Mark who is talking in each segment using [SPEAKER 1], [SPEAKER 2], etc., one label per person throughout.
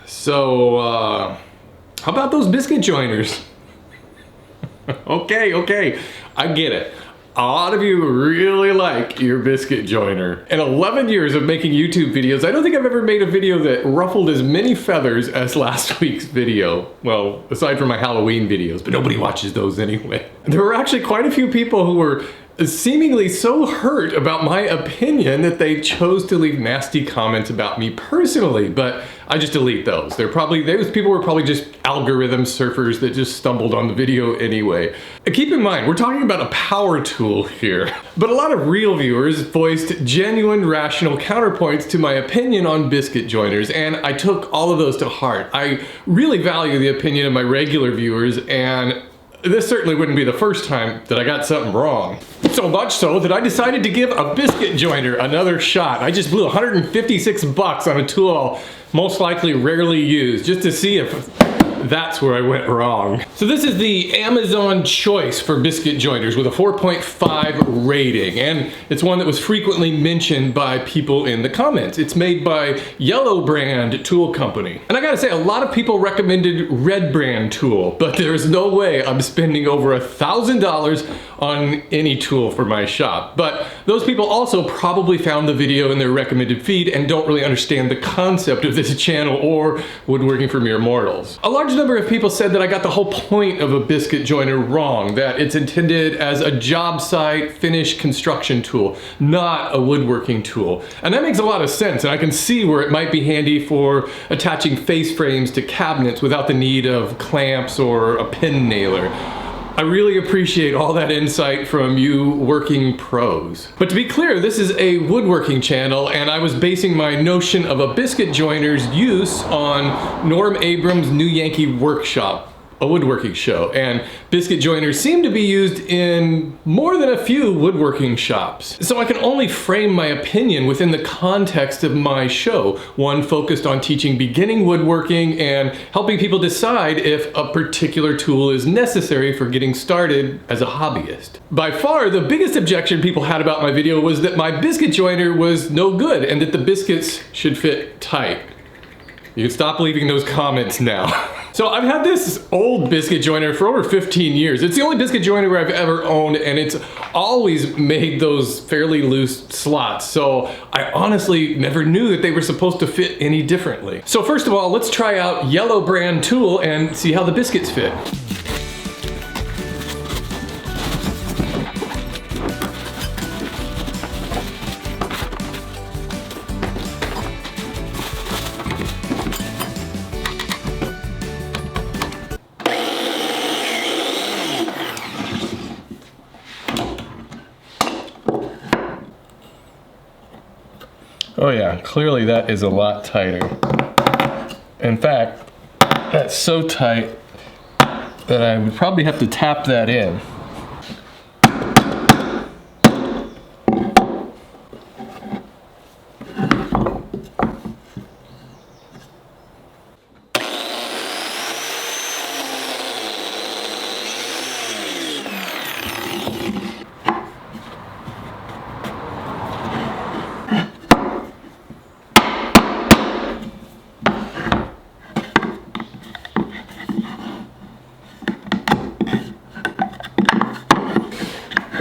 [SPEAKER 1] So, how about those biscuit joiners? Okay, I get it. A lot of you really like your biscuit joiner. In 11 years of making YouTube videos, I don't think I've ever made a video that ruffled as many feathers as last week's video. Well, aside from my Halloween videos, but nobody watches those anyway. There were actually quite a few people who were seemingly so hurt about my opinion that they chose to leave nasty comments about me personally, but I just delete those. Those people were probably just algorithm surfers that just stumbled on the video anyway. Keep in mind, we're talking about a power tool here, but a lot of real viewers voiced genuine, rational counterpoints to my opinion on biscuit joiners, and I took all of those to heart. I really value the opinion of my regular viewers, and this certainly wouldn't be the first time that I got something wrong. So much so that I decided to give a biscuit joiner another shot. I just blew 156 bucks on a tool I'll most likely rarely use, just to see if that's where I went wrong. So this is the Amazon choice for biscuit joiners with a 4.5 rating, and it's one that was frequently mentioned by people in the comments. It's made by Yellow Brand Tool Company. And I gotta say, a lot of people recommended Red Brand tool, but there's no way I'm spending over $1,000 on any tool for my shop. But those people also probably found the video in their recommended feed and don't really understand the concept of this channel or woodworking for mere mortals. A large number of people said that I got the whole point of a biscuit joiner wrong, that it's intended as a job site finish construction tool, not a woodworking tool. And that makes a lot of sense, and I can see where it might be handy for attaching face frames to cabinets without the need of clamps or a pin nailer. I really appreciate all that insight from you working pros. But to be clear, this is a woodworking channel, and I was basing my notion of a biscuit joiner's use on Norm Abrams' New Yankee Workshop, a woodworking show, and biscuit joiners seem to be used in more than a few woodworking shops. So I can only frame my opinion within the context of my show, one focused on teaching beginning woodworking and helping people decide if a particular tool is necessary for getting started as a hobbyist. By far, the biggest objection people had about my video was that my biscuit joiner was no good and that the biscuits should fit tight. You can stop leaving those comments now. So I've had this old biscuit joiner for over 15 years. It's the only biscuit joiner I've ever owned, and it's always made those fairly loose slots. So I honestly never knew that they were supposed to fit any differently. So first of all, let's try out Yellow Brand tool and see how the biscuits fit. Oh yeah, clearly that is a lot tighter. In fact, that's so tight that I would probably have to tap that in.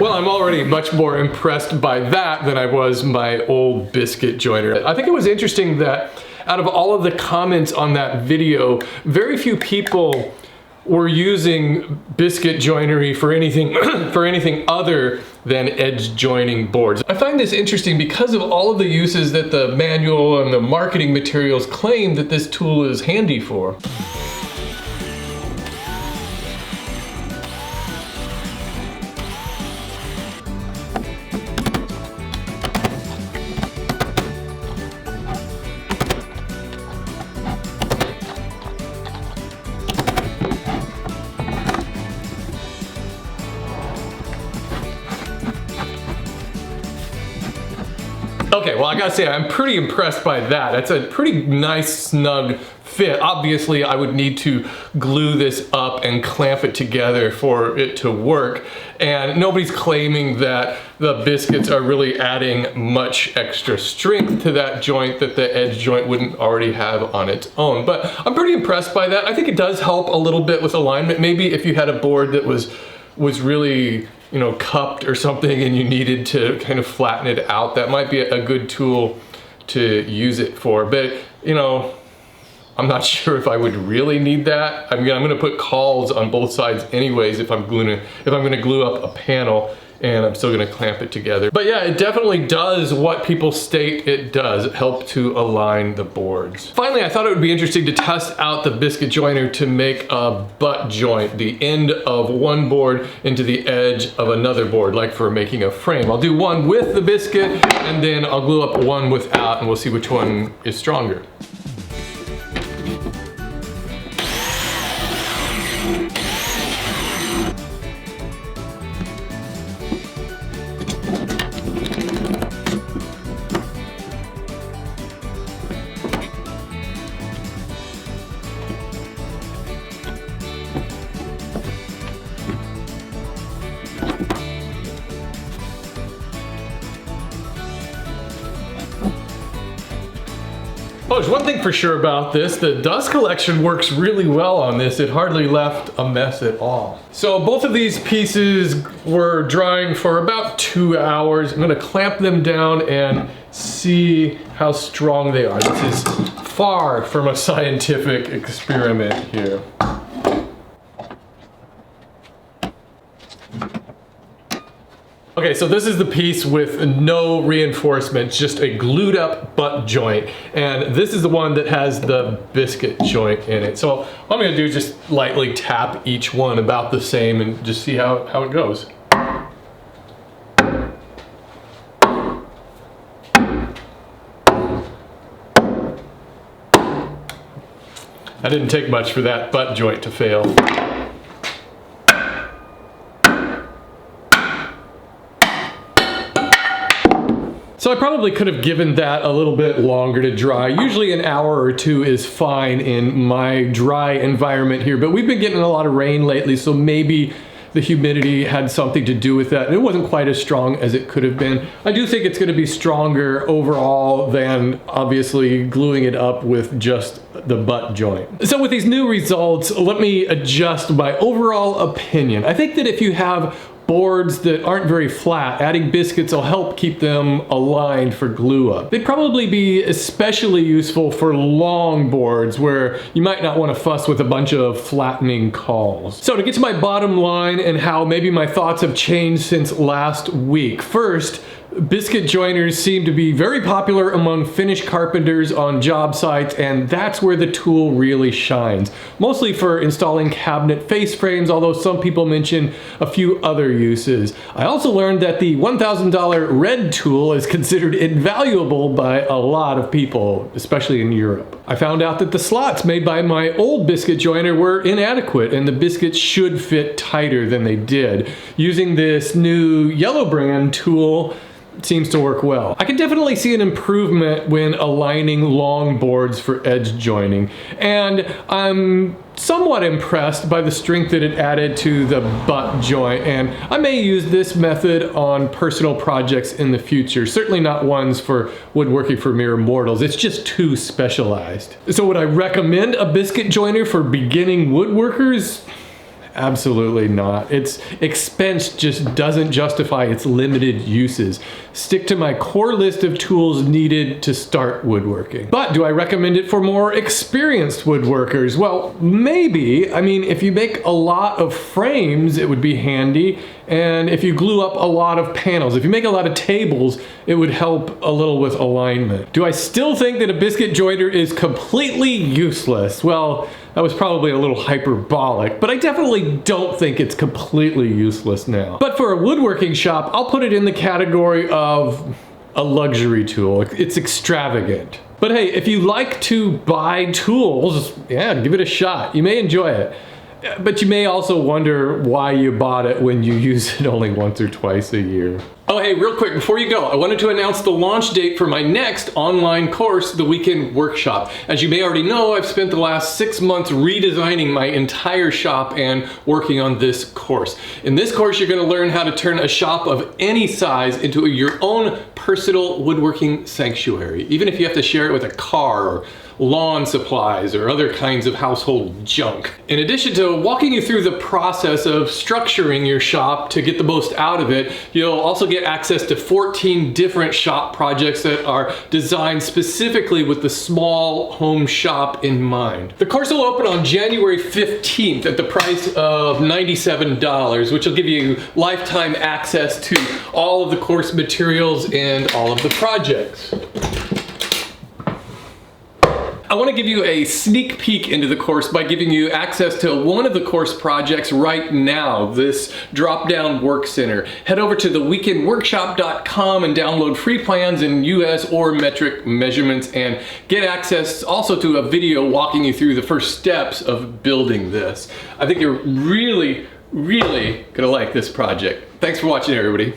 [SPEAKER 1] Well, I'm already much more impressed by that than I was my old biscuit joiner. I think it was interesting that out of all of the comments on that video, very few people were using biscuit joinery for anything for anything other than edge joining boards. I find this interesting because of all of the uses that the manual and the marketing materials claim that this tool is handy for. Okay, well I gotta say I'm pretty impressed by that. That's a pretty nice snug fit. Obviously I would need to glue this up and clamp it together for it to work, and nobody's claiming that the biscuits are really adding much extra strength to that joint that the edge joint wouldn't already have on its own. But I'm pretty impressed by that. I think it does help a little bit with alignment. Maybe if you had a board that was really, you know, cupped or something and you needed to kind of flatten it out, that might be a good tool to use it for. But, you know, I'm not sure if I would really need that. I mean, I'm gonna put cawls on both sides anyways if I'm gonna glue up a panel, and I'm still gonna clamp it together. But yeah, it definitely does what people state it does. It helps to align the boards. Finally, I thought it would be interesting to test out the biscuit joiner to make a butt joint, the end of one board into the edge of another board, like for making a frame. I'll do one with the biscuit, and then I'll glue up one without, and we'll see which one is stronger. Oh, there's one thing for sure about this. The dust collection works really well on this. It hardly left a mess at all. So both of these pieces were drying for about 2 hours. I'm gonna clamp them down and see how strong they are. This is far from a scientific experiment here. Okay, so this is the piece with no reinforcements, just a glued up butt joint. And this is the one that has the biscuit joint in it. So what I'm gonna do is just lightly tap each one about the same and just see how it goes. That didn't take much for that butt joint to fail. So I probably could have given that a little bit longer to dry. Usually an hour or two is fine in my dry environment here, but we've been getting a lot of rain lately, so maybe the humidity had something to do with that. And it wasn't quite as strong as it could have been. I do think it's gonna be stronger overall than obviously gluing it up with just the butt joint. So with these new results, let me adjust my overall opinion. I think that if you have boards that aren't very flat, adding biscuits will help keep them aligned for glue up. They'd probably be especially useful for long boards where you might not want to fuss with a bunch of flattening cawls. So to get to my bottom line and how maybe my thoughts have changed since last week. First, biscuit joiners seem to be very popular among Finnish carpenters on job sites, and that's where the tool really shines. Mostly for installing cabinet face frames, although some people mention a few other uses. I also learned that the $1,000 red tool is considered invaluable by a lot of people, especially in Europe. I found out that the slots made by my old biscuit joiner were inadequate, and the biscuits should fit tighter than they did. Using this new yellow brand tool seems to work well. I can definitely see an improvement when aligning long boards for edge joining, and I'm somewhat impressed by the strength that it added to the butt joint, and I may use this method on personal projects in the future. Certainly not ones for woodworking for mere mortals. It's just too specialized. So would I recommend a biscuit joiner for beginning woodworkers? Absolutely not. Its expense just doesn't justify its limited uses. Stick to my core list of tools needed to start woodworking. But do I recommend it for more experienced woodworkers? Well, maybe. I mean, if you make a lot of frames, it would be handy. And if you glue up a lot of panels, if you make a lot of tables, it would help a little with alignment. Do I still think that a biscuit joiner is completely useless? Well, that was probably a little hyperbolic, but I definitely don't think it's completely useless now. But for a woodworking shop, I'll put it in the category of a luxury tool. It's extravagant. But hey, if you like to buy tools, yeah, give it a shot. You may enjoy it. But you may also wonder why you bought it when you use it only once or twice a year. Oh, hey, real quick, before you go, I wanted to announce the launch date for my next online course, The Weekend Workshop. As you may already know, I've spent the last 6 months redesigning my entire shop and working on this course. In this course, you're going to learn how to turn a shop of any size into your own personal woodworking sanctuary, even if you have to share it with a car or lawn supplies or other kinds of household junk. In addition to walking you through the process of structuring your shop to get the most out of it, you'll also get access to 14 different shop projects that are designed specifically with the small home shop in mind. The course will open on January 15th at the price of $97, which will give you lifetime access to all of the course materials and all of the projects. I want to give you a sneak peek into the course by giving you access to one of the course projects right now, this drop-down work center. Head over to theweekendworkshop.com and download free plans in US or metric measurements and get access also to a video walking you through the first steps of building this. I think you're really gonna like this project. Thanks for watching, everybody.